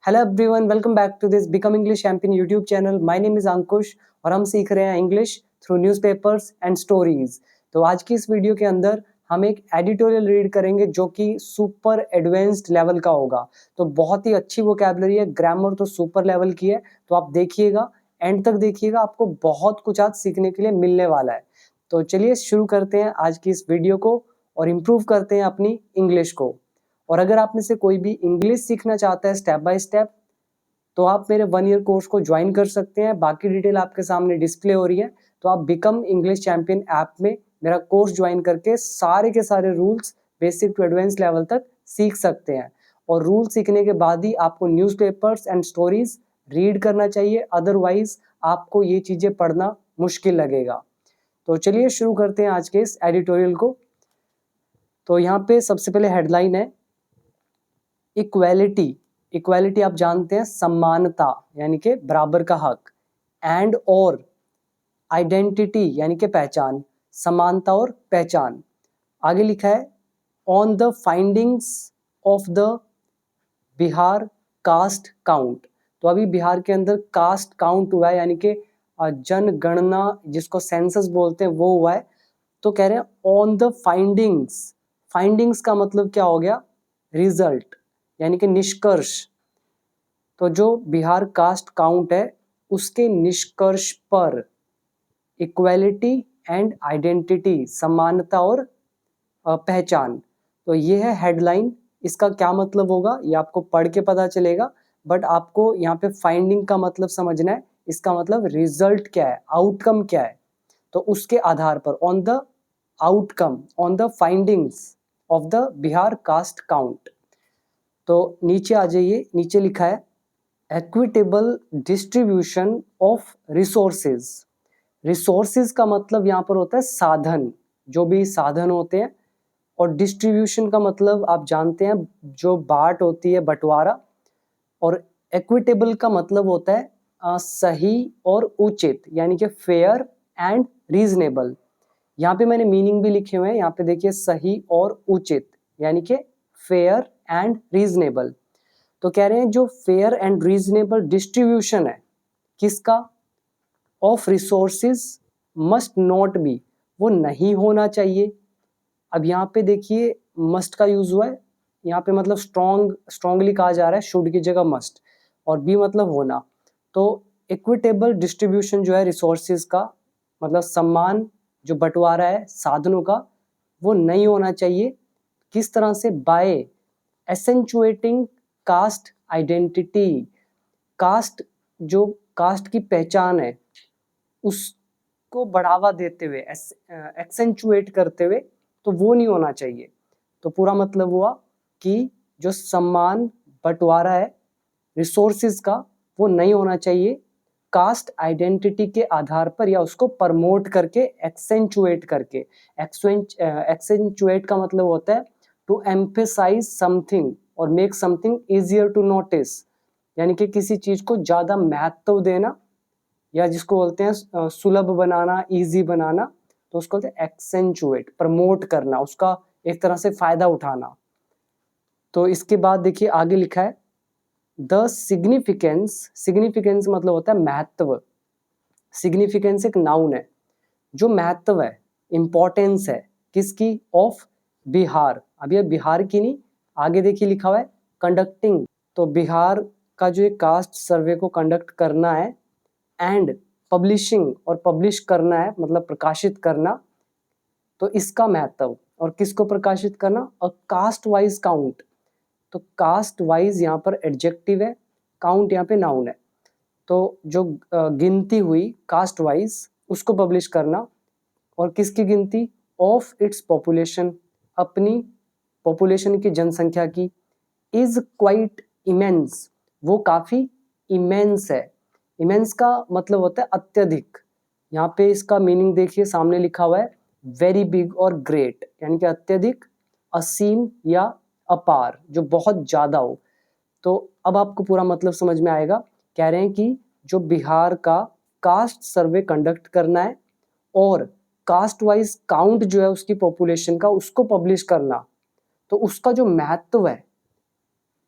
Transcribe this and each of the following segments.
Hello everyone, welcome back to this become English champion YouTube channel. My name is Ankush और हम सीख रहे हैं English through newspapers and stories. तो आज की इस वीडियो के अंदर हम एक एडिटोरियल रीड करेंगे जो कि सुपर एडवांस्ड लेवल का होगा। तो बहुत ही अच्छी वोकैबुलरी है, ग्रामर तो सुपर लेवल की है। तो आप देखिएगा, एंड तक देखिएगा, आपको बहुत कुछ आज सीखने के लिए मिलने वाला है। तो चलिए शुरू करते हैं आज की इस वीडियो को और इम्प्रूव करते हैं अपनी इंग्लिश को। और अगर आप में से कोई भी इंग्लिश सीखना चाहता है स्टेप बाय स्टेप, तो आप मेरे 1 ईयर कोर्स को ज्वाइन कर सकते हैं। बाकी डिटेल आपके सामने डिस्प्ले हो रही है। तो आप बिकम इंग्लिश चैंपियन ऐप में मेरा कोर्स ज्वाइन करके सारे के सारे rules basic to advance level तक सीख सकते हैं। और रूल सीखने के बाद ही आपको न्यूज़पेपर्स एंड स्टोरीज रीड करना चाहिए, अदरवाइज आपको ये चीज़ें पढ़ना मुश्किल लगेगा। तो चलिए शुरू करते हैं आज के इस एडिटोरियल को। तो यहाँ पे सबसे पहले हेडलाइन है इक्वालिटी। इक्वालिटी आप जानते हैं, समानता यानी कि बराबर का हक। एंड और आइडेंटिटी यानी कि पहचान, समानता और पहचान। आगे लिखा है on the findings of the Bihar caste count. तो अभी बिहार के अंदर कास्ट काउंट हुआ है, यानी कि जनगणना जिसको सेंसस बोलते हैं वो हुआ है। तो कह रहे हैं ऑन द फाइंडिंग्स। फाइंडिंग्स का मतलब क्या हो गया? रिजल्ट यानी कि निष्कर्ष। तो जो बिहार कास्ट काउंट है उसके निष्कर्ष पर इक्वालिटी एंड आइडेंटिटी, समानता और पहचान। तो ये है हेडलाइन। इसका क्या मतलब होगा ये आपको पढ़ के पता चलेगा, बट आपको यहाँ पे फाइंडिंग का मतलब समझना है। इसका मतलब रिजल्ट क्या है, आउटकम क्या है। तो उसके आधार पर on the outcome, on the findings of the Bihar caste count. तो नीचे आ जाइए, नीचे लिखा है equitable distribution of resources. Resources का मतलब यहाँ पर होता है साधन, जो भी साधन होते हैं। और डिस्ट्रीब्यूशन का मतलब आप जानते हैं जो बांट होती है, बंटवारा। और इक्विटेबल का मतलब होता है सही और उचित, यानी कि फेयर एंड रीजनेबल। यहाँ पे मैंने मीनिंग भी लिखे हुए हैं, यहाँ पे देखिए सही और उचित यानी कि फेयर एंड रीजनेबल। तो कह रहे हैं जो फेयर एंड रीजनेबल डिस्ट्रीब्यूशन है किसका, of resources must not be, वो नहीं होना चाहिए। अब यहाँ पे देखिए मस्ट का यूज हुआ है, यहाँ पे मतलब स्ट्रॉन्गली कहा जा रहा है, शुड की जगह मस्ट, और बी मतलब होना। तो इक्विटेबल डिस्ट्रीब्यूशन जो है रिसोर्सेज का मतलब सम्मान जो बंटवारा है साधनों का, वो नहीं होना चाहिए। किस तरह से? By accentuating caste identity. Caste, जो कास्ट की पहचान है उसको बढ़ावा देते हुए, एक्सेंचुएट करते हुए, तो वो नहीं होना चाहिए। तो पूरा मतलब हुआ कि जो सम्मान बंटवारा है रिसोर्सेज का वो नहीं होना चाहिए कास्ट आइडेंटिटी के आधार पर, या उसको प्रमोट करके, एक्सेंचुएट करके। एक्सेंचुएट का मतलब होता है टू एम्फेसाइज समथिंग और make something easier to notice, यानी कि किसी चीज को ज्यादा महत्व देना, या जिसको बोलते हैं सुलभ बनाना, इजी बनाना। तो उसको बोलते हैं एक्सेंचुएट, प्रमोट करना, उसका एक तरह से फायदा उठाना। तो इसके बाद देखिए आगे लिखा है द सिग्निफिकेंस। सिग्निफिकेंस मतलब होता है महत्व। सिग्निफिकेंस एक नाउन है, जो महत्व है, इंपॉर्टेंस है किसकी, ऑफ बिहार। अब ये बिहार की नहीं, आगे देखिए लिखा हुआ है कंडक्टिंग। तो बिहार का जो एक कास्ट सर्वे को कंडक्ट करना है, एंड पब्लिशिंग, और पब्लिश करना है मतलब प्रकाशित करना। तो इसका महत्व, और किसको प्रकाशित करना, अ कास्ट वाइज काउंट। तो कास्ट वाइज यहाँ पर एडजेक्टिव है, काउंट यहाँ पे नाउन है। तो जो गिनती हुई कास्ट वाइज उसको पब्लिश करना, और किसकी गिनती, ऑफ इट्स पॉपुलेशन, अपनी पॉपुलेशन की, जनसंख्या की। इज क्वाइट इमेंस, वो काफी इमेंस है। इमेंस का मतलब होता है अत्यधिक। यहाँ पे इसका मीनिंग देखिए सामने लिखा हुआ है वेरी बिग और ग्रेट, यानी कि अत्यधिक, असीम या अपार, जो बहुत ज्यादा हो। तो अब आपको पूरा मतलब समझ में आएगा। कह रहे हैं कि जो बिहार का कास्ट सर्वे कंडक्ट करना है और कास्ट वाइज काउंट जो है उसकी पॉपुलेशन का, उसको पब्लिश करना, तो उसका जो महत्व है,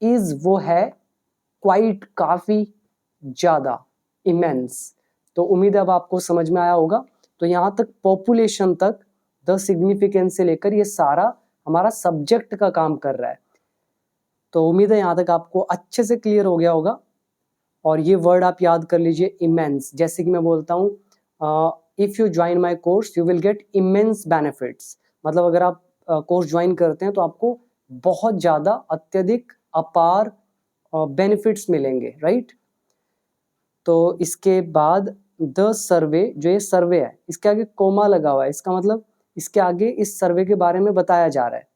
इज वो है क्वाइट, काफ़ी, ज़्यादा, इमेंस। तो उम्मीद है अब आपको समझ में आया होगा। तो यहाँ तक पॉपुलेशन तक द सिग्निफिकेंस से लेकर ये सारा हमारा सब्जेक्ट का काम कर रहा है। तो उम्मीद है यहाँ तक आपको अच्छे से क्लियर हो गया होगा। और ये वर्ड आप याद कर लीजिए, इमेंस। जैसे कि मैं बोलता हूँ if you join my course you will get immense benefits, मतलब अगर आप कोर्स ज्वाइन करते हैं तो आपको बहुत ज़्यादा, अत्यधिक, अपार बेनिफिट्स मिलेंगे, राइट। तो इसके बाद द सर्वे, जो ये सर्वे है इसके आगे कोमा लगा हुआ है, इसका मतलब इसके आगे इस सर्वे के बारे में बताया जा रहा है।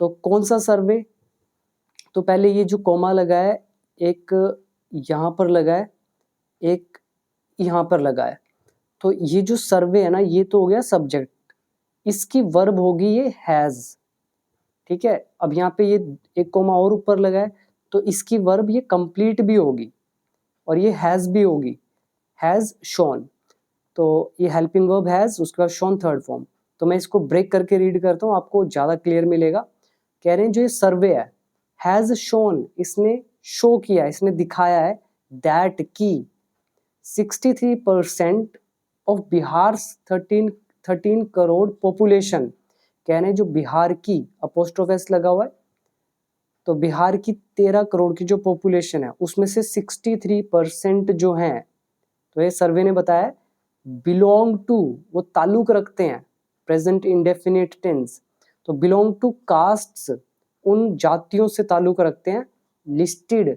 तो कौन सा सर्वे? तो पहले ये जो कोमा लगा है, एक यहाँ पर लगा है, एक यहाँ पर लगा है। तो ये जो सर्वे है ना, ये तो हो गया सब्जेक्ट, इसकी वर्ब होगी ये हैज़, ठीक है। अब यहाँ पे ये एक कोमा और ऊपर लगा है, तो इसकी वर्ब ये कंप्लीट भी होगी और ये हैज़ भी होगी, हैज़ शोन। तो ये हेल्पिंग वर्ब हैज़, उसके बाद शोन थर्ड फॉर्म। तो मैं इसको ब्रेक करके रीड करता हूँ, आपको ज़्यादा क्लियर मिलेगा। कह रहे हैं जो ये सर्वे है, हैज़ शोन, इसने शो किया, इसने दिखाया है, दैट की 63% ऑफ बिहार 13 करोड़ पॉपुलेशन। कह रहे हैं जो बिहार की, अपोस्ट्रोफ एस लगा हुआ है, तो बिहार की 13 करोड़ की जो पॉपुलेशन है उसमें से 63% जो हैं, तो ये सर्वे ने बताया, बिलोंग टू, वो ताल्लुक रखते हैं, प्रेजेंट इंडेफिनिट टेंस, तो बिलोंग टू कास्ट्स, उन जातियों से ताल्लुक रखते हैं, लिस्टेड,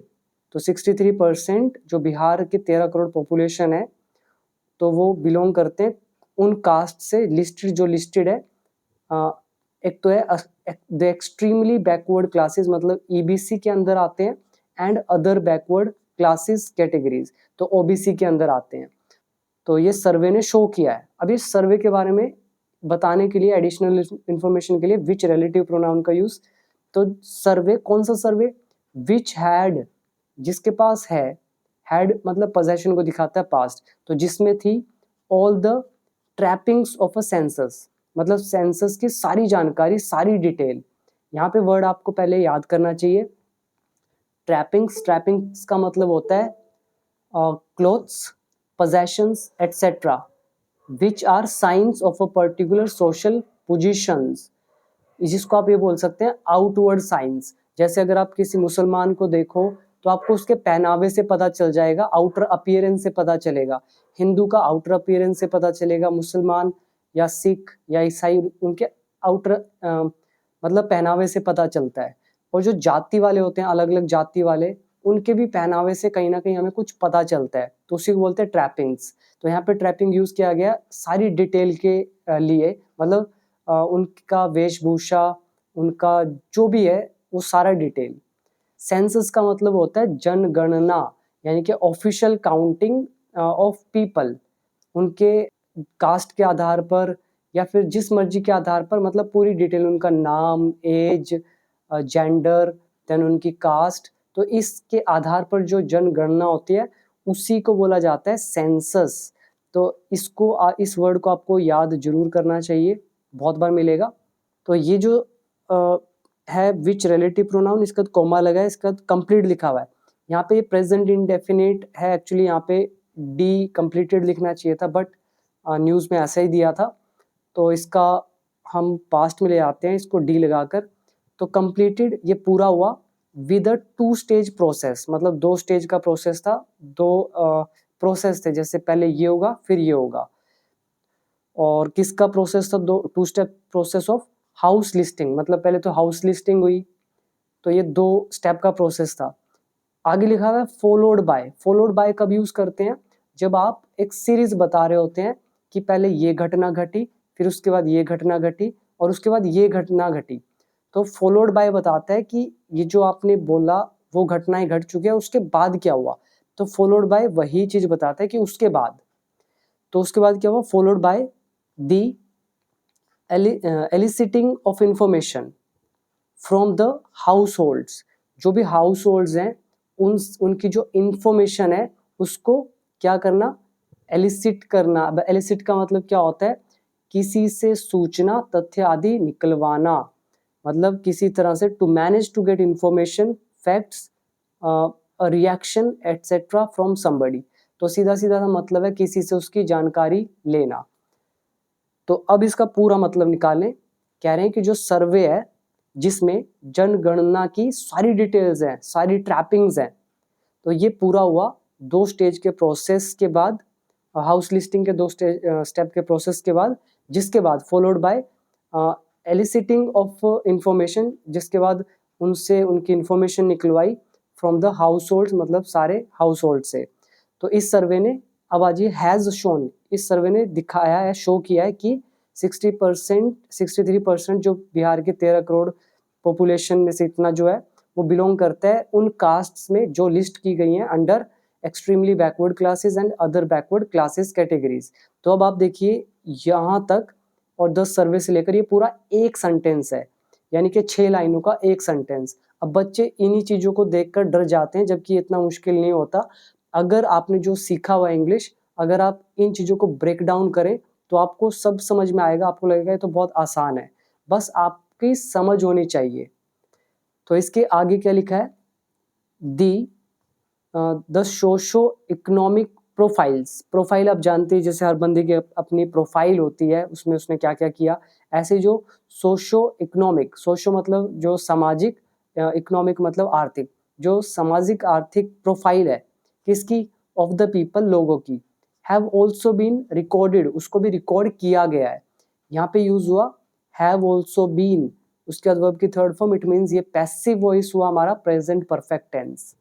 तो 63% जो बिहार के 13 करोड़ पॉपुलेशन है तो वो बिलोंग करते हैं उन कास्ट से, लिस्टेड, जो लिस्टेड है, एक तो है द एक्सट्रीमली बैकवर्ड क्लासेस, मतलब ईबीसी के अंदर आते हैं, and other backward classes categories, तो ओबीसी के अंदर आते हैं। तो ये सर्वे ने शो किया है। अब इस सर्वे के बारे में बताने के लिए, एडिशनल इंफॉर्मेशन के लिए, विच रिलेटिव प्रोनाउन का यूज। तो सर्वे, कौन सा सर्वे? विच हैड, जिसके पास है, हैड मतलब पोजेशन को दिखाता है, पास्ट, तो जिसमें थी all the trappings of a census, मतलब सेंसस की सारी जानकारी, सारी डिटेल। यहाँ पे वर्ड आपको पहले याद करना चाहिए, ट्रैपिंग्स। ट्रैपिंग्स का मतलब होता है clothes, possessions etc, which are signs of a particular social positions, जिसको आप ये बोल सकते हैं आउटवर्ड साइंस। जैसे अगर आप किसी मुसलमान को देखो तो आपको उसके पहनावे से पता चल जाएगा, आउटर अपीयरेंस से पता चलेगा। हिंदू का आउटर अपीयरेंस से पता चलेगा, मुसलमान या सिख या ईसाई उनके आउटर मतलब पहनावे से पता चलता है। और जो जाति वाले होते हैं, अलग अलग जाति वाले, उनके भी पहनावे से कहीं ना कहीं हमें कुछ पता चलता है, तो उसी को बोलते हैं ट्रैपिंग्स। तो यहाँ पे ट्रैपिंग यूज किया गया सारी डिटेल के लिए, मतलब उनका वेशभूषा, उनका जो भी है वो सारा डिटेल। सेंसस का मतलब होता है जनगणना, यानी कि ऑफिशियल काउंटिंग ऑफ पीपल, उनके कास्ट के आधार पर या फिर जिस मर्जी के आधार पर, मतलब पूरी डिटेल, उनका नाम, एज, जेंडर, देन उनकी कास्ट, तो इसके आधार पर जो जनगणना होती है उसी को बोला जाता है सेंसस। तो इसको इस वर्ड को आपको याद जरूर करना चाहिए, बहुत बार मिलेगा। तो ये जो है विच रिलेटिव प्रोनाउन, इसका कोमा लगा है, इसका कंप्लीट लिखा हुआ है। यहाँ पे प्रेजेंट इंडेफिनिट है, एक्चुअली यहाँ पे डी कंप्लीटेड लिखना चाहिए था, बट न्यूज़ में ऐसा ही दिया था, तो इसका हम पास्ट में ले आते हैं, इसको डी लगाकर। तो कंप्लीटेड ये पूरा हुआ विद अ 2 स्टेज प्रोसेस, मतलब 2 स्टेज का प्रोसेस था, 2 प्रोसेस थे, जैसे पहले ये होगा फिर ये होगा। और किसका प्रोसेस था? 2 step process of house listing, मतलब पहले तो हाउस लिस्टिंग हुई, तो ये 2 स्टेप का प्रोसेस था। आगे लिखा हुआ है फॉलोड बाय। फॉलोड बाय कब यूज करते हैं? जब आप एक सीरीज बता रहे होते हैं कि पहले ये घटना घटी, फिर उसके बाद ये घटना घटी, और उसके बाद ये घटना घटी, तो फॉलोड बाय बताता है कि ये जो आपने बोला वो घटनाएं घट चुकी है, उसके बाद क्या हुआ। तो फॉलोड बाय वही चीज बताता है कि उसके बाद, तो उसके बाद क्या हुआ? Followed by the eliciting of information from the households. जो भी हाउस होल्ड्स हैं उनकी जो इंफॉर्मेशन है उसको क्या करना? एलिसिट करना। अब एलिसिट का मतलब क्या होता है? किसी से सूचना, तथ्य आदि निकलवाना, मतलब किसी तरह से to manage to get information, facts a reaction etcetera from somebody. तो सीधा सीधा सा मतलब है किसी से उसकी जानकारी लेना। तो अब इसका पूरा मतलब निकालें। कह रहे हैं कि जो सर्वे है जिसमें जनगणना की सारी डिटेल्स हैं, सारी ट्रैपिंग्स हैं, तो ये पूरा हुआ 2 स्टेज के प्रोसेस के बाद, हाउस लिस्टिंग के 2 स्टेप के प्रोसेस के बाद, जिसके बाद followed by eliciting of information, जिसके बाद उनसे उनकी इंफॉर्मेशन निकलवाई फ्रॉम द हाउस होल्ड, मतलब सारे हाउस होल्ड से। तो इस सर्वे ने, अब आज ये हैज़ शोन, इस सर्वे ने दिखाया है, शो किया है कि 60%, 63% जो बिहार के 13 करोड़ पॉपुलेशन में से इतना जो है वो बिलोंग करता है उन कास्ट्स में जो लिस्ट की गई हैं under extremely backward classes and other backward classes categories. तो अब आप देखिए यहाँ तक, और 10 सर्वे से लेकर ये पूरा एक सेंटेंस है, यानी कि 6 लाइनों का एक सेंटेंस। अब बच्चे इन्हीं चीज़ों को देखकर डर जाते हैं, जबकि इतना मुश्किल नहीं होता। अगर आपने जो सीखा हुआ इंग्लिश, अगर आप इन चीज़ों को ब्रेक डाउन करें तो आपको सब समझ में आएगा, आपको लगेगा ये तो बहुत आसान है, बस आपकी समझ होनी चाहिए। तो इसके आगे क्या लिखा है, the socio economic profiles. Profile आप जानते हैं, जैसे हर बंदे की अपनी प्रोफाइल होती है, उसमें उसने क्या क्या किया, ऐसे जो सोशो इकोनॉमिक, सोशो मतलब जो सामाजिक, इकोनॉमिक मतलब आर्थिक, जो सामाजिक आर्थिक प्रोफाइल है किसकी, ऑफ द पीपल, लोगों की, हैव ऑल्सो बीन रिकॉर्डेड, उसको भी रिकॉर्ड किया गया है। यहाँ पे यूज हुआ हैव ऑल्सो बीन, उसके बाद वर्ब की थर्ड फॉर्म, इट मीन्स ये पैसिव वॉइस हुआ हमारा प्रेजेंट परफेक्ट टेंस।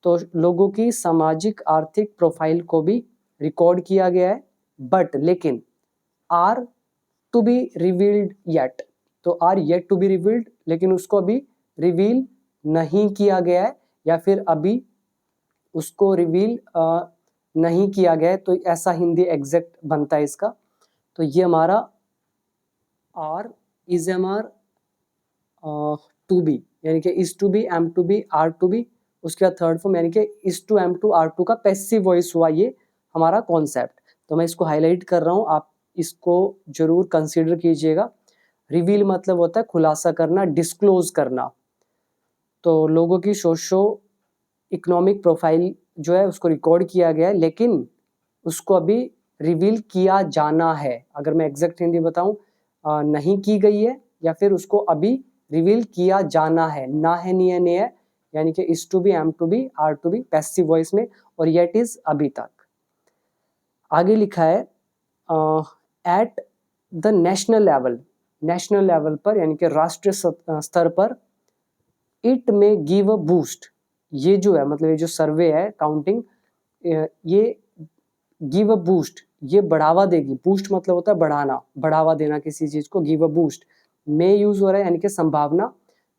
तो लोगों की सामाजिक आर्थिक प्रोफाइल को भी रिकॉर्ड किया गया है, बट लेकिन are to be revealed yet, तो are yet to be revealed, लेकिन उसको अभी रिवील नहीं किया गया है, या फिर अभी उसको रिवील नहीं किया गया है, तो ऐसा हिंदी एग्जैक्ट बनता है इसका। तो ये हमारा are is am are to be, यानी कि is to be, am to be, are to be, उसके बाद थर्ड फॉर्म यानी कि is to, am to, are to का पैसिव वॉइस हुआ ये हमारा कॉन्सेप्ट। तो मैं इसको हाईलाइट कर रहा हूँ, आप इसको जरूर कंसीडर कीजिएगा। रिवील मतलब होता है खुलासा करना, डिस्क्लोज करना। तो लोगों की सोशो इकोनॉमिक प्रोफाइल जो है उसको रिकॉर्ड किया गया है, लेकिन उसको अभी रिवील किया जाना है। अगर मैं एग्जैक्ट हिंदी बताऊं, नहीं की गई है, या फिर उसको अभी रिवील किया जाना है, ना है, नहीं है, नहीं है, यानी कि is to be, am to be, are to be passive voice में, और येट इज अभी तक। आगे लिखा है at the national level, national level पर यानी कि राष्ट्रीय स्तर पर, इट में गिव अ बूस्ट, ये जो है मतलब ये जो सर्वे है काउंटिंग, ये गिव अ बूस्ट, ये बढ़ावा देगी। बूस्ट मतलब होता है बढ़ाना, बढ़ावा देना किसी चीज को, गिव अ बूस्ट में यूज हो रहा है यानी कि संभावना।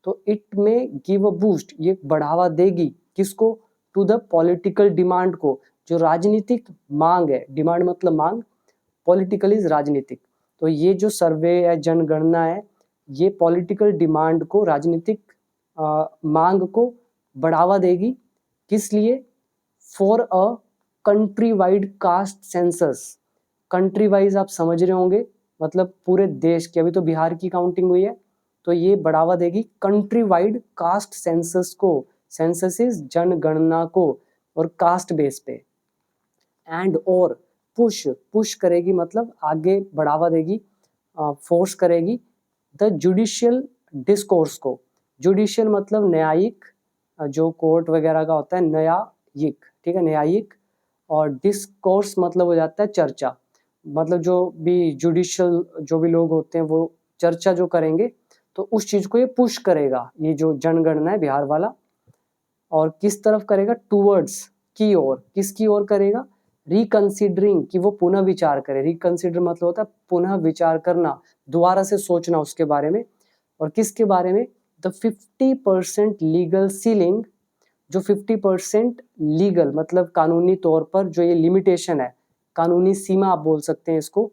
तो इट में गिव अ बूस्ट, ये बढ़ावा देगी किसको, टू द पॉलिटिकल डिमांड को, जो राजनीतिक मांग है, डिमांड मतलब मांग, पॉलिटिकल इज राजनीतिक। तो ये जो सर्वे है, जनगणना है, ये पॉलिटिकल डिमांड को, राजनीतिक मांग को बढ़ावा देगी। किस लिए, for a country wide caste census. Country wise आप समझ रहे होंगे, मतलब पूरे देश की, अभी तो बिहार की काउंटिंग हुई है, तो ये बढ़ावा देगी कंट्री वाइड कास्ट सेंसस को, सेंसस इज जनगणना को, और कास्ट बेस पे। एंड और पुश, पुश करेगी मतलब आगे बढ़ावा देगी, फोर्स करेगी द जुडिशियल डिस्कोर्स को। जुडिशियल मतलब न्यायिक, जो कोर्ट वगैरह का होता है, न्यायिक, ठीक है, न्यायिक। और डिस्कोर्स मतलब हो जाता है चर्चा, मतलब जो भी जुडिशियल जो भी लोग होते हैं वो चर्चा जो करेंगे, तो उस चीज को ये पुश करेगा, ये जो जनगणना है बिहार वाला। और किस तरफ करेगा, टूवर्ड्स, की ओर, किसकी ओर करेगा, रिकंसिडरिंग, कि वो पुनः विचार करे। रिकंसिडर मतलब होता है पुनः विचार करना, दोबारा से सोचना उसके बारे में। और किसके बारे में, द 50% लीगल सीलिंग, जो 50% लीगल मतलब कानूनी तौर पर जो ये लिमिटेशन है, कानूनी सीमा आप बोल सकते हैं इसको।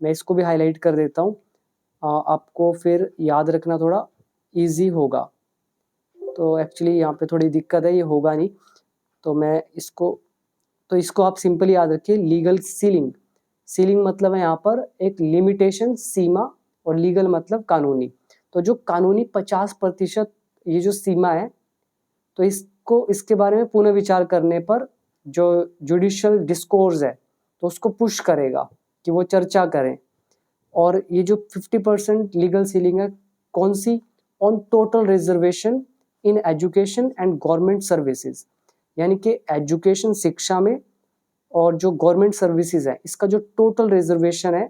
मैं इसको भी हाईलाइट कर देता हूँ, आपको फिर याद रखना थोड़ा इजी होगा। तो एक्चुअली यहाँ पे थोड़ी दिक्कत है, ये होगा नहीं, तो मैं इसको, तो इसको आप सिंपली याद रखिए, लीगल सीलिंग। सीलिंग मतलब है यहाँ पर एक लिमिटेशन, सीमा, और लीगल मतलब कानूनी। तो जो कानूनी 50% ये जो सीमा है, तो इस इसको इसके बारे में पुनः विचार करने पर जो जुडिशियल डिस्कोर्स है तो उसको पुश करेगा कि वो चर्चा करें। और ये जो 50% लीगल सीलिंग है कौन सी, on total reservation in education and government services, यानी कि एजुकेशन शिक्षा में और जो गवर्नमेंट सर्विसेज है इसका जो टोटल रिजर्वेशन है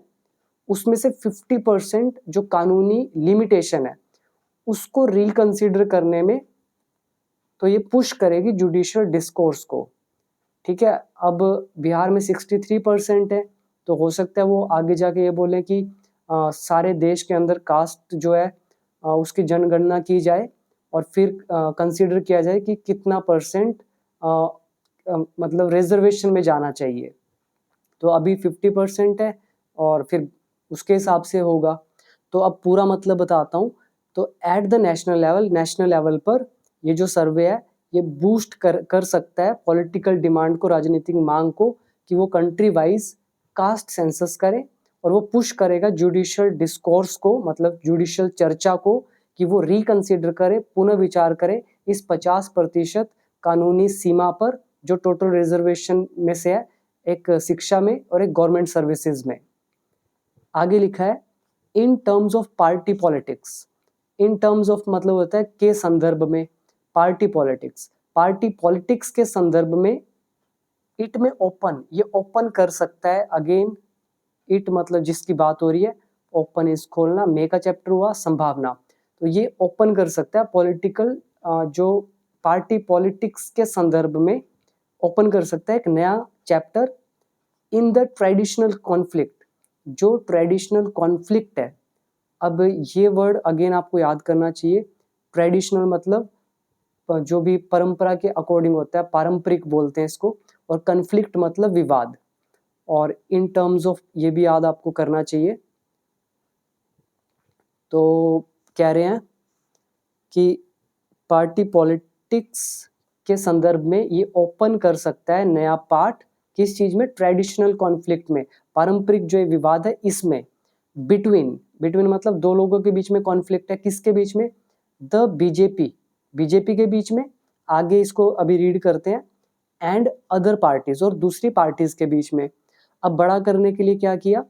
उसमें से 50% जो कानूनी लिमिटेशन है उसको रिकंसिडर करने में तो ये पुश करेगी जुडिशियल डिस्कोर्स को। ठीक है, अब बिहार में 63% है तो हो सकता है वो आगे जाके ये बोले कि सारे देश के अंदर कास्ट जो है उसकी जनगणना की जाए और फिर कंसीडर किया जाए कि कितना परसेंट मतलब रिजर्वेशन में जाना चाहिए। तो अभी 50% है और फिर उसके हिसाब से होगा। तो अब पूरा मतलब बताता हूँ। तो एट द नेशनल लेवल पर ये जो सर्वे है ये बूस्ट कर सकता है पॉलिटिकल डिमांड को, राजनीतिक मांग को कि वो कंट्री वाइज कास्ट सेंसस करे और वो पुश करेगा जुडिशियल डिस्कोर्स को, मतलब जुडिशियल चर्चा को कि वो रिकंसिडर करे, पुनः विचार करे इस 50% कानूनी सीमा पर जो टोटल रिजर्वेशन में से है, एक शिक्षा में और एक गवर्नमेंट सर्विसेज में। आगे लिखा है in terms of party politics. In terms of मतलब होता है के संदर्भ में, पार्टी पॉलिटिक्स के संदर्भ में इट में ओपन, ये ओपन कर सकता है। अगेन इट मतलब जिसकी बात हो रही है, ओपन इज खोलना, मे का चैप्टर हुआ संभावना, तो ये ओपन कर सकता है पॉलिटिकल जो पार्टी पॉलिटिक्स के संदर्भ में ओपन कर सकता है एक नया chapter in the traditional conflict. जो ट्रेडिशनल कॉन्फ्लिक्ट है, अब ये वर्ड अगेन आपको याद करना चाहिए। ट्रेडिशनल मतलब जो भी परंपरा के अकॉर्डिंग होता है, पारंपरिक बोलते हैं इसको, और कन्फ्लिक्ट मतलब विवाद। और इन टर्म्स ऑफ ये भी याद आपको करना चाहिए। तो कह रहे हैं कि पार्टी पॉलिटिक्स के संदर्भ में ये ओपन कर सकता है नया पार्ट, किस चीज में, ट्रेडिशनल कॉन्फ्लिक्ट में, पारंपरिक जो विवाद है इसमें। बिटवीन मतलब दो लोगों के बीच में कॉन्फ्लिक्ट है, किसके बीच में, द बीजेपी के बीच में। आगे इसको अभी रीड करते हैं, एंड अदर पार्टीज, और दूसरी पार्टीज के बीच में। अब बड़ा करने के लिए क्या किया,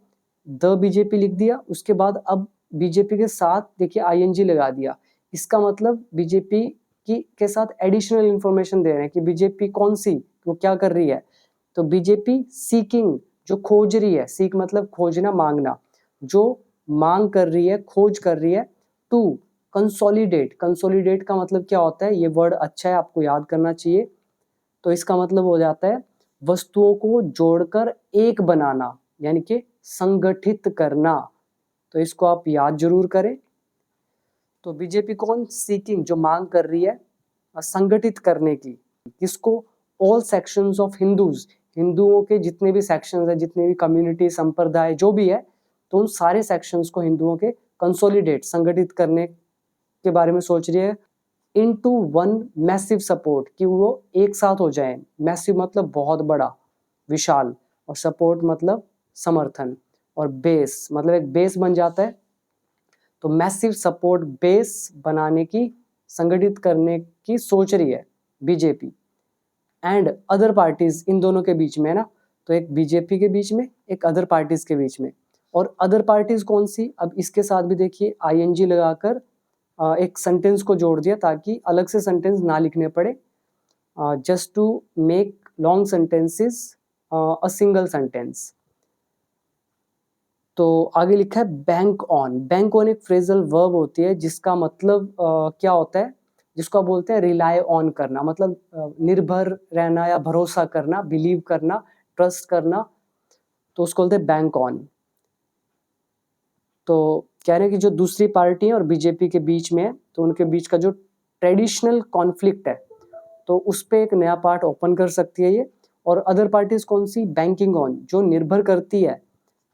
द बीजेपी लिख दिया, उसके बाद अब बीजेपी के साथ देखिए आईएनजी लगा दिया। इसका मतलब बीजेपी के साथ एडिशनल इंफॉर्मेशन दे रहे हैं कि बीजेपी कौन सी, वो क्या कर रही है। तो बीजेपी सीकिंग, जो खोज रही है, सीक मतलब खोजना, मांगना, जो मांग कर रही है, खोज कर रही है, टू कंसोलिडेट का मतलब क्या होता है, ये वर्ड अच्छा है, आपको याद करना चाहिए। तो इसका मतलब हो जाता है वस्तुओं को जोड़कर एक बनाना, यानी कि संगठित करना। तो इसको आप याद जरूर करें। तो बीजेपी कौन, सीकिंग, जो मांग कर रही है संगठित करने की, किसको, ऑल सेक्शंस ऑफ हिंदुओं के जितने भी सेक्शंस है, जितने भी कम्युनिटी, संप्रदाय जो भी है, तो उन सारे सेक्शंस को हिंदुओं के कंसोलिडेट, संगठित करने के बारे में सोच रही है। इनटू वन मैसिव सपोर्ट, कि वो एक साथ हो जाए। मैसिव मतलब बहुत बड़ा, विशाल, और सपोर्ट मतलब समर्थन, और बेस मतलब एक बेस बन जाता है। तो मैसिव सपोर्ट बेस बनाने की, संगठित करने की सोच रही है बीजेपी। एंड अदर पार्टीज, इन दोनों के बीच में है ना, तो एक बीजेपी के बीच में, एक अदर पार्टीज के बीच में। और अदर पार्टीज कौन सी, अब इसके साथ भी देखिए आईएनजी लगाकर एक सेंटेंस को जोड़ दिया ताकि अलग से सेंटेंस ना लिखने पड़े, just to make long sentences a single sentence. तो आगे लिखा है बैंक ऑन एक फ्रेजल वर्ब होती है जिसका मतलब क्या होता है, जिसको आप बोलते हैं रिलाय ऑन करना, मतलब निर्भर रहना या भरोसा करना, बिलीव करना, ट्रस्ट करना, तो उसको बोलते हैं बैंक ऑन। तो कह रहे हैं कि जो दूसरी पार्टी है और बीजेपी के बीच में है, तो उनके बीच का जो ट्रेडिशनल कॉन्फ्लिक्ट है, तो उस पर एक नया पार्ट ओपन कर सकती है ये। और अदर पार्टीज कौन सी, बैंकिंग ऑन, जो निर्भर करती है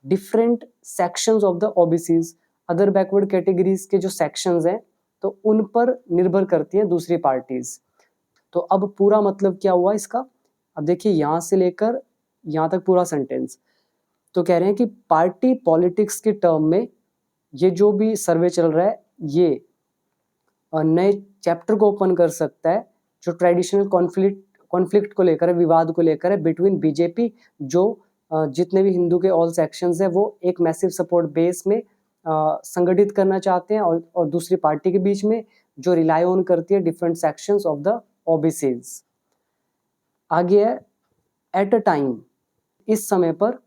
different sections of the OBCs, other backward categories के जो सेक्शंस हैं, तो उन पर निर्भर करती है दूसरी पार्टीज। तो अब पूरा मतलब क्या हुआ इसका, अब देखिए यहाँ से लेकर यहाँ तक पूरा सेंटेंस। तो कह रहे हैं कि पार्टी पॉलिटिक्स के टर्म में ये जो भी सर्वे चल रहा है, ये नए चैप्टर को ओपन कर सकता है जो ट्रेडिशनल कॉन्फ्लिक्ट को लेकर है, विवाद को लेकर है बिटवीन बीजेपी, जो जितने भी हिंदू के ऑल सेक्शंस हैं वो एक मैसिव सपोर्ट बेस में संगठित करना चाहते हैं, और दूसरी पार्टी के बीच में जो रिलाई ऑन करती है different sections of the OBCs. आगे है एट अ टाइम, इस समय पर,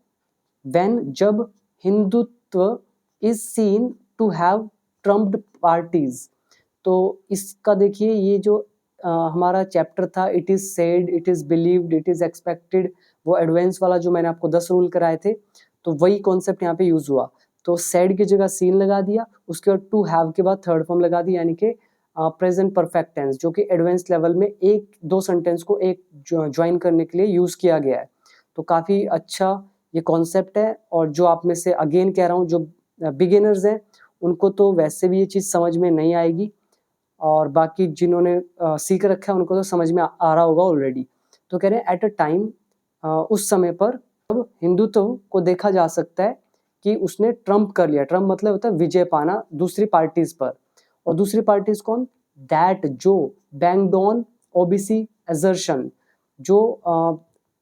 व्हेन, जब Hindutva is seen to have trumped parties. तो इसका देखिए ये जो हमारा चैप्टर था, it is said, it is believed, it is expected, वो एडवांस वाला जो मैंने आपको 10 रूल कराए थे, तो वही कॉन्सेप्ट यहाँ पे यूज हुआ। तो सेड की जगह सीन लगा दिया, उसके बाद टू हैव के बाद थर्ड फॉर्म लगा दी, यानी कि प्रेजेंट परफेक्ट टेंस, जो कि एडवांस लेवल में एक दो सेंटेंस को एक ज्वाइन करने के लिए यूज किया गया है। तो काफी अच्छा ये कॉन्सेप्ट है, और जो आप में से अगेन कह रहा हूँ, जो बिगिनर्स हैं उनको तो वैसे भी ये चीज़ समझ में नहीं आएगी, और बाकी जिन्होंने सीख रखा है उनको तो समझ में आ रहा होगा ऑलरेडी। तो कह रहे हैं एट अ टाइम, उस समय पर, जब हिंदुत्व को देखा जा सकता है कि उसने ट्रम्प कर लिया। ट्रम्प मतलब होता है विजय पाना दूसरी पार्टीज पर, और दूसरी पार्टीज कौन? दैट, जो बैंक्ड ऑन ओबीसी एजर्शन, जो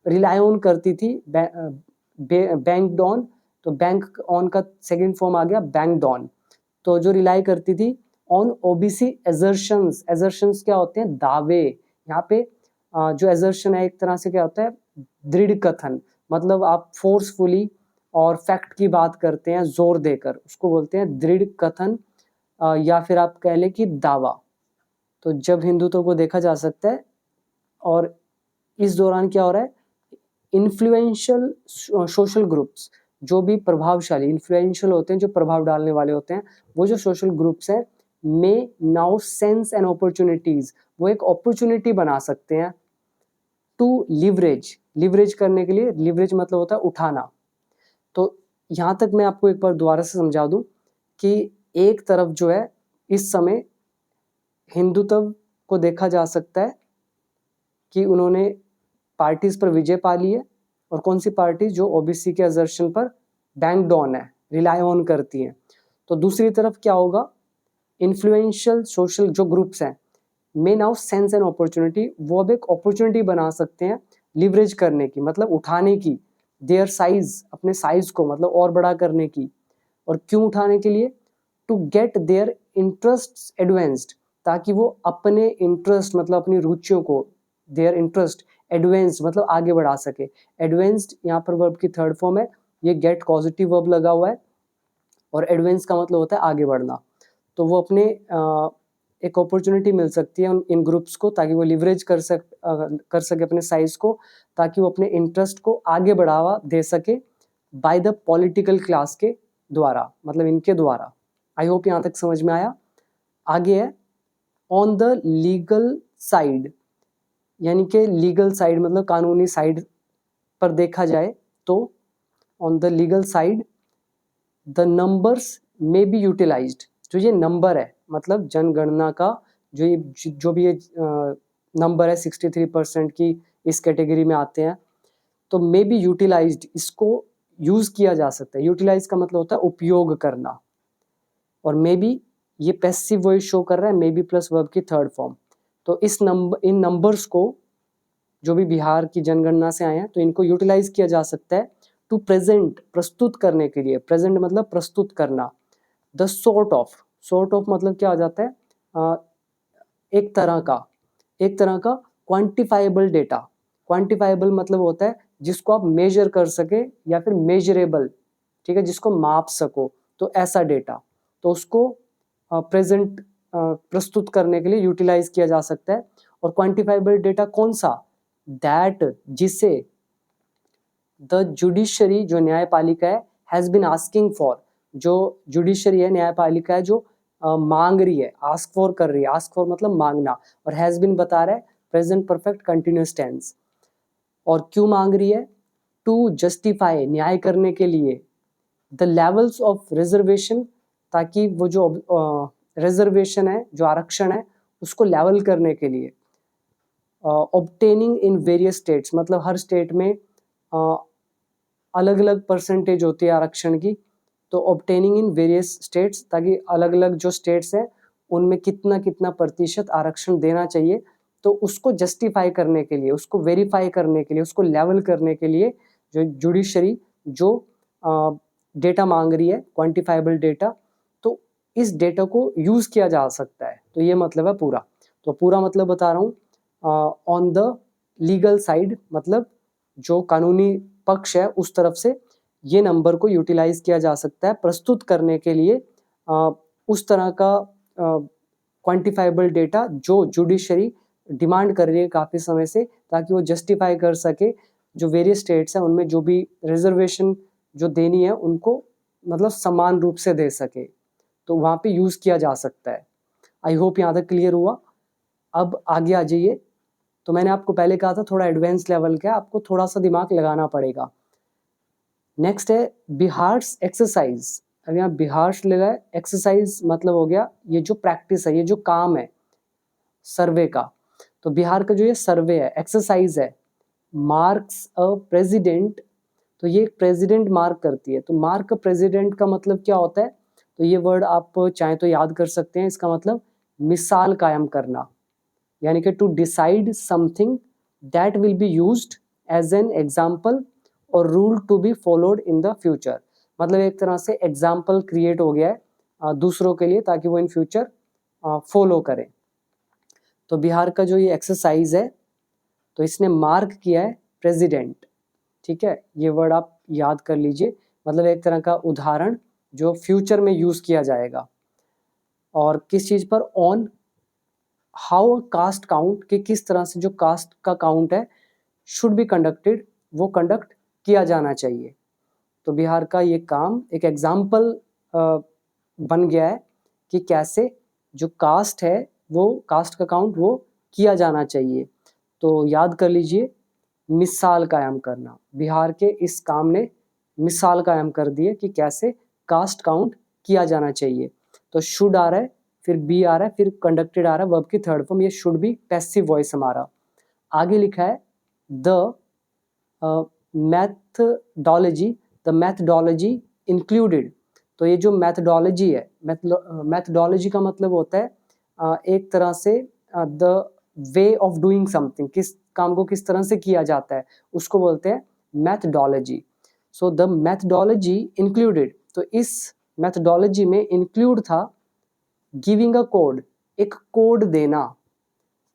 रिलाई ऑन करती थी बैंक्ड ऑन, तो बैंक ऑन का सेकंड फॉर्म आ गया बैंक्ड ऑन, तो जो रिलाई करती थी ऑन ओबीसी एजर्शंस। एजर्शंस क्या होते हैं? दावे। यहाँ पे जो एजर्शन है एक तरह से क्या होता है? दृढ़ कथन, मतलब आप फोर्सफुली और फैक्ट की बात करते हैं जोर देकर, उसको बोलते हैं दृढ़ कथन, या फिर आप कह लें कि दावा। तो जब हिंदुत्व को देखा जा सकता है, और इस दौरान क्या हो रहा है? इन्फ्लुएंशियल सोशल ग्रुप्स, जो भी प्रभावशाली, इन्फ्लुएंशियल होते हैं, जो प्रभाव डालने वाले होते हैं, वो जो सोशल ग्रुप्स हैं, मे नाउ सेंस एंड अपॉर्चुनिटीज, वो एक अपॉर्चुनिटी बना सकते हैं टू लिवरेज। लिवरेज करने के लिए, लिवरेज मतलब होता है उठाना। तो यहाँ तक मैं आपको एक बार दोबारा से समझा दूं कि एक तरफ जो है इस समय हिंदुत्व को देखा जा सकता है कि उन्होंने पार्टीज पर विजय पा ली है, और कौन सी पार्टी? जो ओबीसी के असर्शन पर बैंक्ड ऑन है, रिलाई ऑन करती हैं। तो दूसरी तरफ क्या होगा? इन्फ्लुएंशियल सोशल जो ग्रुप्स हैं, मे नाउ सेंस एन अपॉर्चुनिटी, वो अब एक अपॉर्चुनिटी बना सकते हैं लिवरेज करने की, मतलब उठाने की, देयर साइज, अपने साइज को मतलब और बड़ा करने की। और क्यों उठाने के लिए? To get their interest advanced, ताकि वो अपने इंटरेस्ट मतलब अपनी रुचियों को, देयर इंटरेस्ट एडवांस्ड मतलब आगे बढ़ा सके। एडवांस्ड यहाँ पर वर्ब की थर्ड फॉर्म है, ये गेट पॉजिटिव वर्ब लगा हुआ है, और एडवांस का मतलब होता है आगे बढ़ना। तो वो अपने एक अपॉर्चुनिटी मिल सकती है इन ग्रुप्स को, ताकि वो लिवरेज कर सके अपने साइज को, ताकि वो अपने इंटरेस्ट को आगे बढ़ावा दे सके बाय द पॉलिटिकल क्लास के द्वारा, मतलब इनके द्वारा। आई होप यहाँ तक समझ में आया। आगे है ऑन द लीगल साइड, यानी कि लीगल साइड मतलब कानूनी साइड पर देखा जाए तो, on the legal side the numbers may be utilized. जो ये नंबर है मतलब जनगणना का जो भी ये नंबर है 63% की इस कैटेगरी में आते हैं, तो मे बी यूटिलाइज्ड, इसको यूज किया जा सकता है। यूटिलाइज का मतलब होता है उपयोग करना, और मे बी ये पैसिव वॉइस शो कर रहा है, मे बी प्लस वर्ब की थर्ड फॉर्म। तो इन नंबर्स को, जो भी बिहार की जनगणना से आए हैं, तो इनको यूटिलाइज किया जा सकता है टू प्रेजेंट, प्रस्तुत करने के लिए। प्रेजेंट मतलब प्रस्तुत करना। द सॉर्ट ऑफ मतलब क्या आ जाता है? एक तरह का क्वांटिफाइबल डेटा। क्वांटिफाइबल मतलब होता है जिसको आप मेजर कर सके, या फिर मेजरेबल, ठीक है, जिसको माप सको, तो ऐसा डेटा, तो उसको प्रेजेंट प्रस्तुत करने के लिए यूटिलाइज किया जा सकता है। और क्वांटिफाइबल डेटा कौन सा? दैट, जिसे द जुडिशरी, जो न्यायपालिका है, हैज बीन आस्किंग फॉर, जो जुडिशरी है, न्यायपालिका है, जो मांग रही है, आस्क फॉर कर रही है। आस्क फॉर मतलब मांगना, और हैज बीन बता रहा है प्रेजेंट परफेक्ट कंटिन्यूअस टेंस। और क्यों मांग रही है? टू जस्टिफाई, न्याय करने के लिए, द लेवल्स ऑफ रिजर्वेशन, ताकि वो जो रिजर्वेशन है, जो आरक्षण है, उसको लेवल करने के लिए। ऑब्टेनिंग इन वेरियस स्टेट्स मतलब हर स्टेट में अलग अलग परसेंटेज होती है आरक्षण की, तो ऑब्टेनिंग इन वेरियस स्टेट्स, ताकि अलग अलग जो स्टेट्स हैं उनमें कितना कितना प्रतिशत आरक्षण देना चाहिए, तो उसको जस्टिफाई करने के लिए, उसको वेरीफाई करने के लिए, उसको लेवल करने के लिए जो जुडिशरी जो डेटा मांग रही है, क्वांटिफाइबल डेटा, तो इस डेटा को यूज किया जा सकता है। तो ये मतलब है पूरा। तो पूरा मतलब बता रहा हूँ ऑन द लीगल साइड, मतलब जो कानूनी पक्ष है उस तरफ से ये नंबर को यूटिलाइज किया जा सकता है प्रस्तुत करने के लिए उस तरह का क्वांटिफाइबल डेटा जो जुडिशरी डिमांड कर रही है काफ़ी समय से, ताकि वो जस्टिफाई कर सके जो वेरियस स्टेट्स हैं उनमें जो भी रिजर्वेशन जो देनी है उनको मतलब समान रूप से दे सके। तो वहाँ पे यूज़ किया जा सकता है। आई होप यहाँ तक क्लियर हुआ। अब आगे आ जाइए। तो मैंने आपको पहले कहा था थोड़ा एडवांस लेवल का, आपको थोड़ा सा दिमाग लगाना पड़ेगा। नेक्स्ट है बिहार्स एक्सरसाइज। अब यहाँ बिहार्स लगा है, एक्सरसाइज मतलब हो गया ये जो प्रैक्टिस है, ये जो काम है सर्वे का। तो बिहार का जो ये सर्वे है, एक्सरसाइज है, मार्क्स अ प्रेसिडेंट। तो ये प्रेसिडेंट मार्क करती है। तो मार्क प्रेसिडेंट का मतलब क्या होता है? तो ये वर्ड आप चाहे तो याद कर सकते हैं। इसका मतलब मिसाल कायम करना, यानी कि to decide something that will be used as an example और rule to be followed in the future. मतलब एक तरह से एग्जाम्पल क्रिएट हो गया है दूसरों के लिए, ताकि वो इन फ्यूचर फॉलो करें। तो बिहार का जो ये एक्सरसाइज है, तो इसने मार्क किया है प्रेसिडेंट। ठीक है, ये वर्ड आप याद कर लीजिए। मतलब एक तरह का उदाहरण जो फ्यूचर में यूज किया जाएगा। और किस चीज पर? ऑन हाउ कास्ट काउंट, कि किस तरह से जो कास्ट का काउंट है शुड बी कंडक्टेड, वो कंडक्ट किया जाना चाहिए। तो बिहार का ये काम एक एग्जाम्पल बन गया है कि कैसे जो कास्ट है वो कास्ट का काउंट वो किया जाना चाहिए। तो याद कर लीजिए, मिसाल कायम करना। बिहार के इस काम ने मिसाल कायम कर दी है कि कैसे कास्ट काउंट किया जाना चाहिए। तो शुड आ रहा है, फिर बी आ रहा है, फिर कंडक्टेड आ रहा है, वर्ब की थर्ड फॉर्म। ये शुड बी पैसिव वॉइस हमारा। आगे लिखा है the methodology, the methodology included. तो ये जो मैथडोलॉजी है, मैथडोलॉजी का मतलब होता है एक तरह से the way of doing something, किस काम को किस तरह से किया जाता है उसको बोलते हैं methodology. So the methodology included, तो इस मैथडोलॉजी में इंक्लूड था गिविंग अ कोड, एक कोड देना,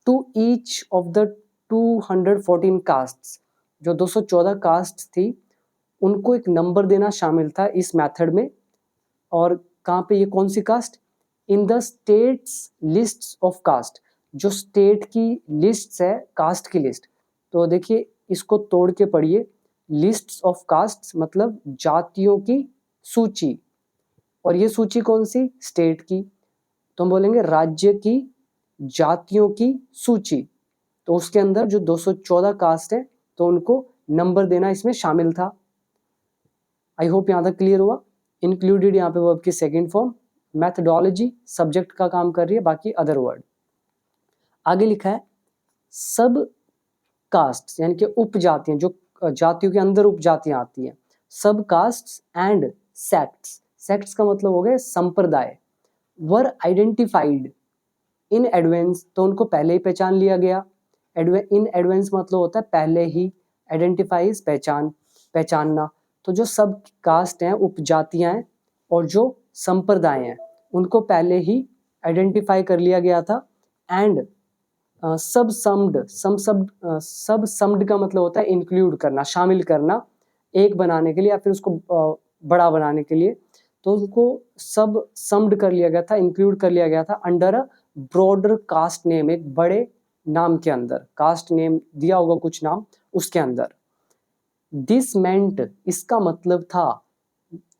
to each of the 214 castes, जो 214 कास्ट थी उनको एक नंबर देना शामिल था इस मेथड में। और कहाँ पे? ये कौन सी caste? In the states list of caste, जो स्टेट की लिस्ट है, कास्ट की लिस्ट। तो देखिए इसको तोड़ के पढ़िए, लिस्ट ऑफ कास्ट मतलब जातियों की सूची, और ये सूची कौन सी? स्टेट की। तो हम बोलेंगे राज्य की जातियों की सूची। तो उसके अंदर जो 214 कास्ट है तो उनको नंबर देना इसमें शामिल था। आई होप यहाँ तक क्लियर हुआ। इंक्लूडेड यहाँ पे वर्ब की सेकंड फॉर्म, मैथडोलॉजी सब्जेक्ट का काम कर रही है, बाकी अदर वर्ड। आगे लिखा है सब कास्ट, यानी कि उपजातियां, जो जातियों के अंदर उपजातियां आती हैं, सब कास्ट एंड सेक्ट्स। सेक्ट्स का मतलब हो गया संप्रदाय। वर आइडेंटिफाइड इन एडवांस, तो उनको पहले ही पहचान लिया गया। इन एडवांस मतलब होता है पहले ही, आइडेंटिफाइज पहचान, पहचानना। तो जो सब कास्ट हैं, उपजातियां हैं, और जो संप्रदाय हैं उनको पहले ही आइडेंटिफाई कर लिया गया था। एंड सब सम्ड, सब सम्ड का मतलब होता है इंक्लूड करना, शामिल करना, एक बनाने के लिए या फिर उसको बड़ा बनाने के लिए। तो उसको सब सम्ड कर लिया गया था, इंक्लूड कर लिया गया था under a broader caste name, एक बड़े नाम के अंदर। कास्ट नेम दिया होगा कुछ नाम, उसके अंदर। दिस मेंट, इसका मतलब था,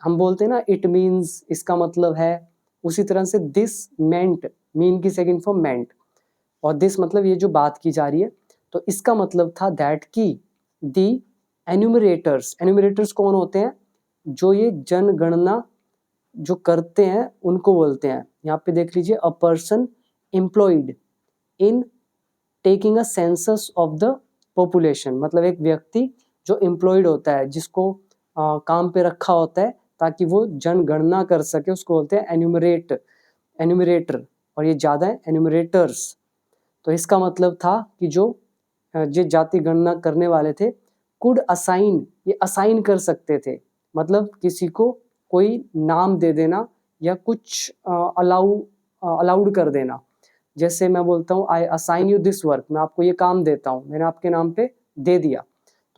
हम बोलते हैं ना इट मीन्स, इसका मतलब है, उसी तरह से दिस मेंट, मीन की सेकंड फॉर्म मेंट, और दिस मतलब ये जो बात की जा रही है। तो इसका मतलब था दैट की दी एन्यूमरेटर्स, एन्यूमरेटर्स कौन होते हैं? जो ये जनगणना जो करते हैं उनको बोलते हैं। यहाँ पे देख लीजिए, a person employed in taking a census of the population, मतलब एक व्यक्ति जो एम्प्लॉयड होता है, जिसको काम पे रखा होता है ताकि वो जनगणना कर सके, उसको बोलते हैं एन्यूमरेट, एन्यूमरेटर। और ये ज़्यादा है एन्यूमरेटर्स। तो इसका मतलब था कि जो जाति गणना करने वाले थे कुड असाइन, ये असाइन कर सकते थे, मतलब किसी को कोई नाम दे देना या कुछ अलाउड कर देना। जैसे मैं बोलता हूँ I assign you this work, मैं आपको ये काम देता हूँ, मैंने आपके नाम पे दे दिया,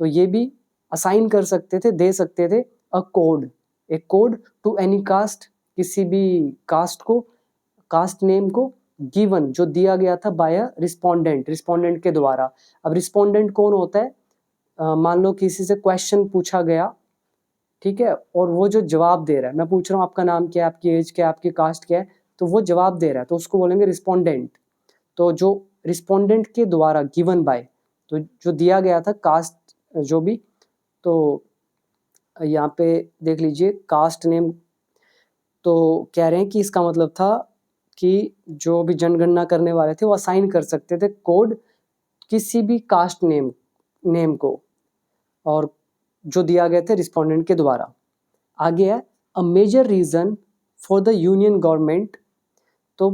तो ये भी असाइन कर सकते थे, दे सकते थे। A code, a code to any caste, किसी भी कास्ट को, कास्ट नेम को, गिवन जो दिया गया था बाय अ रिस्पोंडेंट, रिस्पोंडेंट के द्वारा। अब रिस्पोंडेंट कौन होता है? मान लो किसी से क्वेश्चन पूछा गया, ठीक है, और वो जो जवाब दे रहा है, मैं पूछ रहा हूँ आपका नाम क्या है, आपकी एज क्या है, आपकी कास्ट क्या है, तो वो जवाब दे रहा है, तो उसको बोलेंगे रिस्पोंडेंट। तो जो रिस्पोंडेंट के द्वारा गिवन बाय, तो जो दिया गया था कास्ट जो भी, तो यहाँ पे देख लीजिए कास्ट नेम, तो कह रहे हैं कि इसका मतलब था कि जो भी जनगणना करने वाले थे वो असाइन कर सकते थे कोड किसी भी कास्ट नेम को, और जो दिया गया था रिस्पोंडेंट के द्वारा। आगे है a major reason for the union government, तो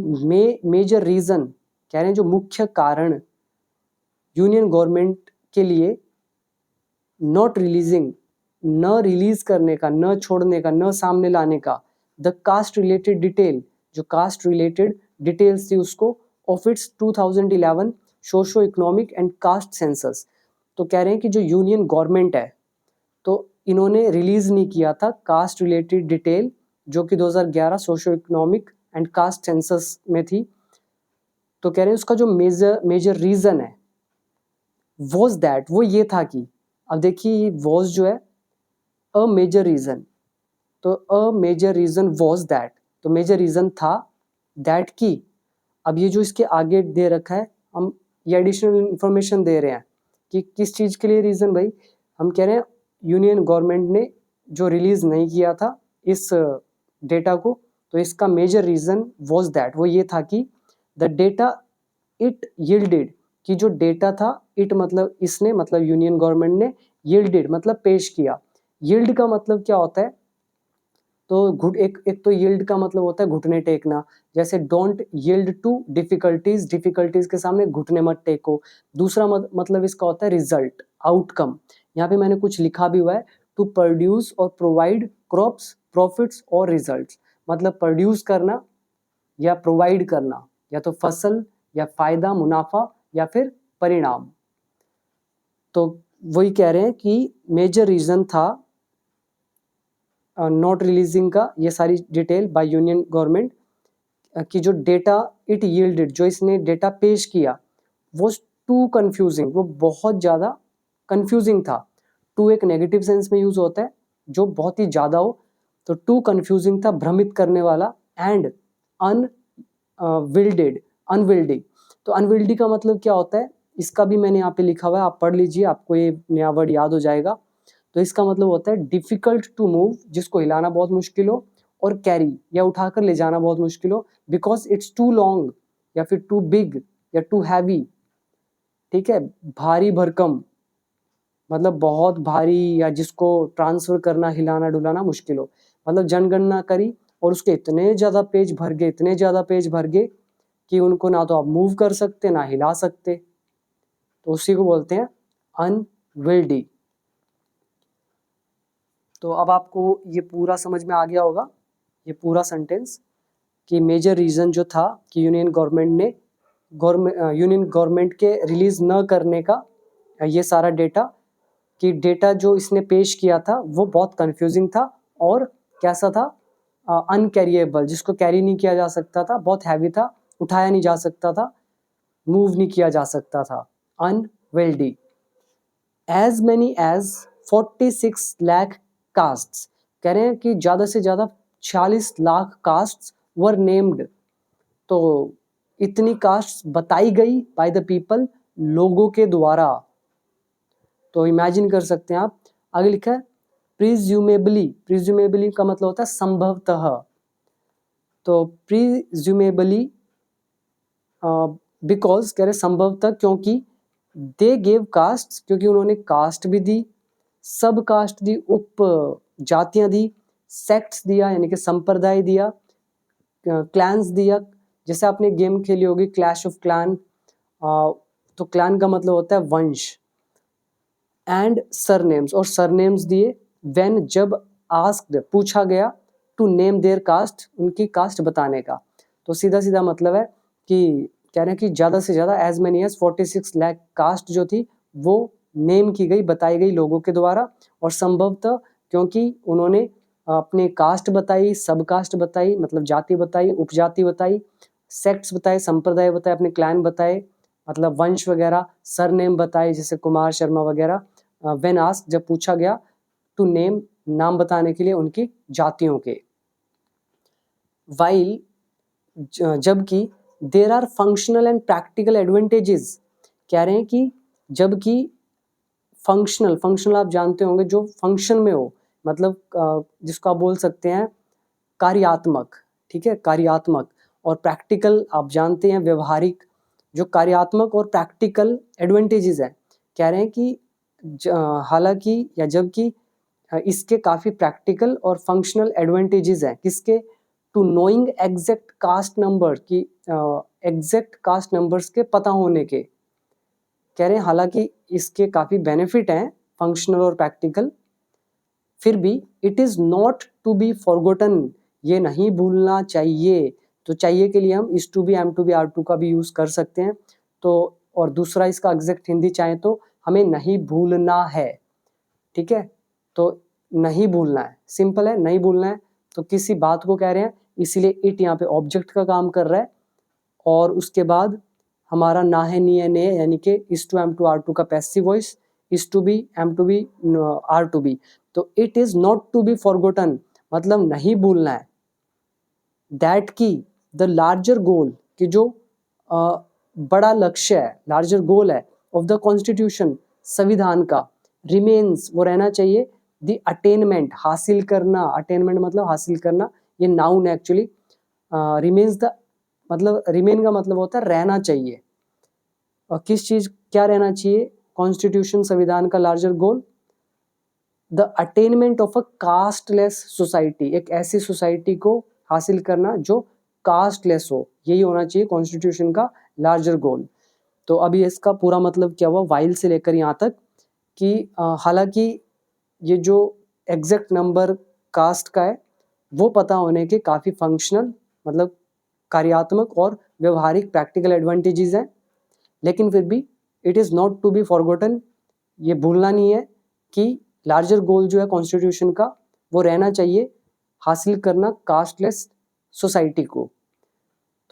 मेजर रीजन कह रहे हैं जो मुख्य कारण यूनियन गवर्नमेंट के लिए नॉट रिलीजिंग, न रिलीज करने का, न छोड़ने का, न सामने लाने का, द कास्ट रिलेटेड डिटेल, जो कास्ट रिलेटेड डिटेल्स थी उसको, of its 2011 socio economic and caste census. तो कह रहे हैं कि जो यूनियन गवर्नमेंट है, तो इन्होंने रिलीज नहीं किया था कास्ट रिलेटेड डिटेल जो कि 2011 socio economic and caste census में थी। तो कह रहे हैं उसका जो मेजर रीजन है वॉज दैट, वो ये था कि, अब देखिए वॉज जो है अ मेजर रीजन, तो a major reason was that, तो मेजर रीजन था दैट की। अब ये जो इसके आगे दे रखा है, हम ये एडिशनल इंफॉर्मेशन दे रहे हैं कि किस चीज़ के लिए रीज़न भाई, हम कह रहे हैं यूनियन गवर्नमेंट ने जो रिलीज़ नहीं किया था इस डेटा को, तो इसका मेजर रीज़न वॉज दैट, वो ये था कि द डेटा इट यील्डेड, कि जो डेटा था, इट मतलब इसने, मतलब यूनियन गवर्नमेंट ने, यील्डेड मतलब पेश किया। यील्ड का मतलब क्या होता है? तो एक तो यील्ड का मतलब होता है घुटने टेकना, जैसे don't yield to difficulties, difficulties के सामने घुटने मत टेको। दूसरा मतलब इसका होता है रिजल्ट, आउटकम। यहाँ पे मैंने कुछ लिखा भी हुआ है, टू प्रोड्यूस और प्रोवाइड क्रॉप्स, प्रॉफिट्स और रिजल्ट्स, मतलब प्रोड्यूस करना या प्रोवाइड करना, या तो फसल या फायदा, मुनाफा, या फिर परिणाम। तो वही कह रहे हैं कि मेजर रीजन था नॉट रिलीजिंग का, ये सारी डिटेल बाय यूनियन गवर्नमेंट, कि जो डेटा इट यील्डेड, जो इसने डेटा पेश किया, वो टू कंफ्यूजिंग, वो बहुत ज़्यादा कंफ्यूजिंग था। टू एक नेगेटिव सेंस में यूज होता है, जो बहुत ही ज़्यादा हो, तो टू कंफ्यूजिंग था, भ्रमित करने वाला, एंड अनविल्डेड, अनविल्डी। तो अनविल्डी का मतलब क्या होता है, इसका भी मैंने यहाँ पे लिखा हुआ है, आप पढ़ लीजिए, आपको ये नया वर्ड याद हो जाएगा। तो इसका मतलब होता है डिफिकल्ट टू मूव, जिसको हिलाना बहुत मुश्किल हो, और कैरी या उठाकर ले जाना बहुत मुश्किल हो, बिकॉज इट्स टू लॉन्ग, या फिर टू बिग, या टू हैवी, ठीक है। भारी भरकम मतलब बहुत भारी, या जिसको ट्रांसफर करना, हिलाना डुलाना मुश्किल हो। मतलब जनगणना करी और उसके इतने ज़्यादा पेज भर गए, इतने ज़्यादा पेज भर गए कि उनको ना तो आप मूव कर सकते ना हिला सकते, तो उसी को बोलते हैं अनविल्डी। तो अब आपको ये पूरा समझ में आ गया होगा, ये पूरा सेंटेंस, कि मेजर रीज़न जो था कि यूनियन गवर्नमेंट के रिलीज़ न करने का ये सारा डेटा, कि डेटा जो इसने पेश किया था वो बहुत कंफ्यूजिंग था, और कैसा था, अनकैरिएबल, जिसको कैरी नहीं किया जा सकता था, बहुत हैवी था, उठाया नहीं जा सकता था, मूव नहीं किया जा सकता था, unveiled. As many as 46 lakh castes, कह रहे हैं कि ज़्यादा से ज़्यादा 46 लाख कास्ट्स वर नेम्ड, तो इतनी कास्ट बताई गई बाय द पीपल, लोगों के द्वारा। तो इमेजिन कर सकते हैं आप। आगे लिखा है प्रिज्यूमेबली, प्रिज्यूमेबली का मतलब होता है संभवतः, तो प्रिज्यूमेबली बिकॉज कह रहे संभवतः क्योंकि, दे गेव कास्ट, क्योंकि उन्होंने कास्ट भी दी, सब कास्ट दी, उप जातियां दी, सेक्ट्स दिया यानी कि संप्रदाय दिया, क्लैंस दिया, जैसे आपने गेम खेली होगी क्लैश ऑफ क्लैन, तो क्लैन का मतलब होता है वंश। एंड सरनेम्स, और सरनेम्स दिए। व्हेन जब आस्क्ड पूछा गया, टू नेम देयर कास्ट उनकी कास्ट बताने का। तो सीधा सीधा मतलब है कि कह रहे हैं कि ज़्यादा से ज़्यादा as many as 46 lakh caste जो थी वो नेम की गई, बताई गई लोगों के द्वारा। और संभवतः क्योंकि उन्होंने अपने कास्ट बताई, सब कास्ट बताई, मतलब जाति बताई, उपजाति बताई, सेक्ट्स बताए, संप्रदाय बताए, अपने क्लैन बताए, मतलब वंश वगैरह, सरनेम बताए जैसे कुमार शर्मा वगैरह। व्हेन आस्क्ड जब पूछा गया, टू नेम नाम बताने के लिए उनकी जातियों के। वाइल जबकि there are functional and practical advantages, कह रहे हैं कि जबकि फंक्शनल, फंक्शनल आप जानते होंगे जो फंक्शन में हो, मतलब जिसको आप बोल सकते हैं कार्यात्मक, ठीक है, कार्यात्मक। और प्रैक्टिकल आप जानते हैं व्यवहारिक। जो कार्यात्मक और प्रैक्टिकल एडवांटेजेस है, कह रहे हैं कि हालांकि या जबकि इसके काफ़ी प्रैक्टिकल और फंक्शनल एडवांटेजेस हैं। किसके? To knowing exact caste number की, एग्जैक्ट कास्ट नंबर्स के पता होने के। कह रहे हैं हालांकि इसके काफ़ी बेनिफिट हैं फंक्शनल और प्रैक्टिकल, फिर भी it is not to be forgotten, ये नहीं भूलना चाहिए। तो चाहिए के लिए हम is to be, am to be, are to का भी यूज़ कर सकते हैं। तो और दूसरा इसका एग्जैक्ट हिंदी चाहें तो हमें नहीं भूलना है, ठीक है। तो नहीं भूलना है, सिंपल है, नहीं भूलना है। तो किसी बात को कह रहे हैं, इसीलिए इट यहाँ पे ऑब्जेक्ट का काम कर रहा है। और उसके बाद हमारा ना है, नी है, ने, यानी कि is to, am to, are to का passive voice, is to be, am to be, are to be. तो it is not to be forgotten, मतलब नहीं भूलना है। दैट की द लार्जर गोल, कि जो बड़ा लक्ष्य है, लार्जर गोल है ऑफ द कॉन्स्टिट्यूशन, संविधान का, रिमेन्स वो रहना चाहिए, द अटेनमेंट हासिल करना, अटेनमेंट मतलब हासिल करना, ये नाउन है एक्चुअली। रिमेन्स द मतलब रिमेन का मतलब होता है रहना चाहिए। और किस चीज क्या रहना चाहिए? कॉन्स्टिट्यूशन, संविधान का larger goal, the attainment of a casteless society, एक ऐसी सोसाइटी को हासिल करना जो कास्टलेस हो, यही होना चाहिए कॉन्स्टिट्यूशन का लार्जर गोल। तो अभी इसका पूरा मतलब क्या हुआ वाइल से लेकर यहाँ तक कि हालांकि ये जो एग्जैक्ट नंबर कास्ट का है वो पता होने के काफ़ी फंक्शनल, मतलब कार्यात्मक और व्यवहारिक प्रैक्टिकल एडवांटेजेस हैं, लेकिन फिर भी it is not to be forgotten, ये भूलना नहीं है कि लार्जर गोल जो है कॉन्स्टिट्यूशन का वो रहना चाहिए, हासिल करना कास्टलेस सोसाइटी को।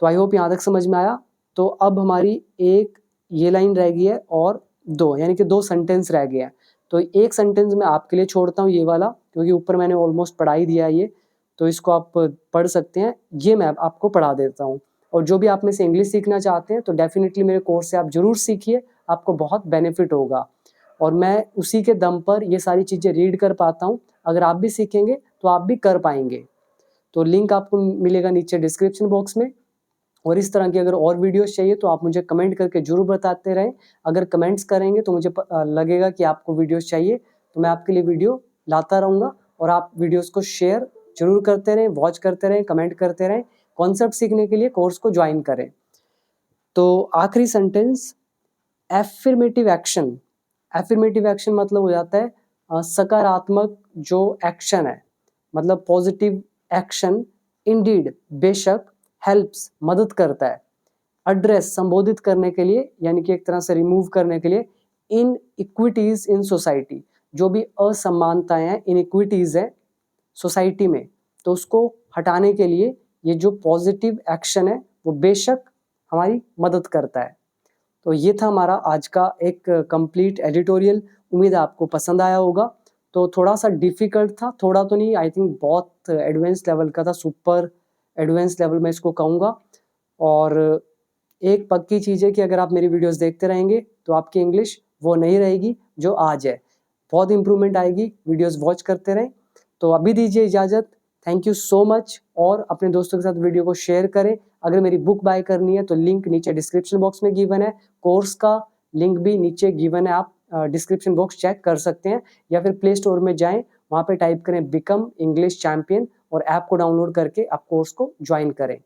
तो आई होप यहाँ तक समझ में आया। तो अब हमारी एक ये लाइन रह गई है और दो, यानी कि 2 सेंटेंस रह गए हैं। तो एक सेंटेंस मैं आपके लिए छोड़ता हूँ ये वाला, क्योंकि ऊपर मैंने ऑलमोस्ट पढ़ा ही दिया है ये, तो इसको आप पढ़ सकते हैं। ये मैं आपको पढ़ा देता हूँ। और जो भी आप में से इंग्लिश सीखना चाहते हैं तो डेफिनेटली मेरे कोर्स से आप ज़रूर सीखिए, आपको बहुत बेनिफिट होगा। और मैं उसी के दम पर ये सारी चीज़ें रीड कर पाता हूँ। अगर आप भी सीखेंगे तो आप भी कर पाएंगे। तो लिंक आपको मिलेगा नीचे डिस्क्रिप्शन बॉक्स में। और इस तरह की अगर और वीडियोस चाहिए तो आप मुझे कमेंट करके जरूर बताते रहें। अगर कमेंट्स करेंगे तो मुझे लगेगा कि आपको वीडियोस चाहिए, तो मैं आपके लिए वीडियो लाता रहूँगा। और आप वीडियोस को शेयर जरूर करते रहें, वॉच करते रहें, कमेंट करते रहें। कॉन्सेप्ट सीखने के लिए कोर्स को ज्वाइन करें। तो आखिरी sentence, affirmative action. Affirmative action मतलब हो जाता है सकारात्मक जो एक्शन है, मतलब पॉजिटिव एक्शन। इंडीड बेशक, हेल्प्स मदद करता है, एड्रेस संबोधित करने के लिए, यानी कि एक तरह से रिमूव करने के लिए, इन इक्विटीज इन सोसाइटी, जो भी असमानताएं हैं, इनइक्विटीज है सोसाइटी में, तो उसको हटाने के लिए ये जो पॉजिटिव एक्शन है वो बेशक हमारी मदद करता है। तो ये था हमारा आज का एक कंप्लीट एडिटोरियल। उम्मीद है आपको पसंद आया होगा। तो थोड़ा सा डिफिकल्ट था, थोड़ा तो नहीं, आई थिंक बहुत एडवांस लेवल का था, सुपर एडवांस लेवल में इसको कहूँगा। और एक पक्की चीज़ है कि अगर आप मेरी वीडियोस देखते रहेंगे तो आपकी इंग्लिश वो नहीं रहेगी जो आज है, बहुत इंप्रूवमेंट आएगी। वीडियोस वॉच करते रहें। तो अभी दीजिए इजाज़त, थैंक यू सो मच। और अपने दोस्तों के साथ वीडियो को शेयर करें। अगर मेरी बुक बाय करनी है तो लिंक नीचे डिस्क्रिप्शन बॉक्स में गिवन है, कोर्स का लिंक भी नीचे गिवन है, आप डिस्क्रिप्शन बॉक्स चेक कर सकते हैं। या फिर प्ले स्टोर में जाएँ, वहाँ पे टाइप करें बिकम इंग्लिश चैम्पियन और ऐप को डाउनलोड करके आप कोर्स को ज्वाइन करें।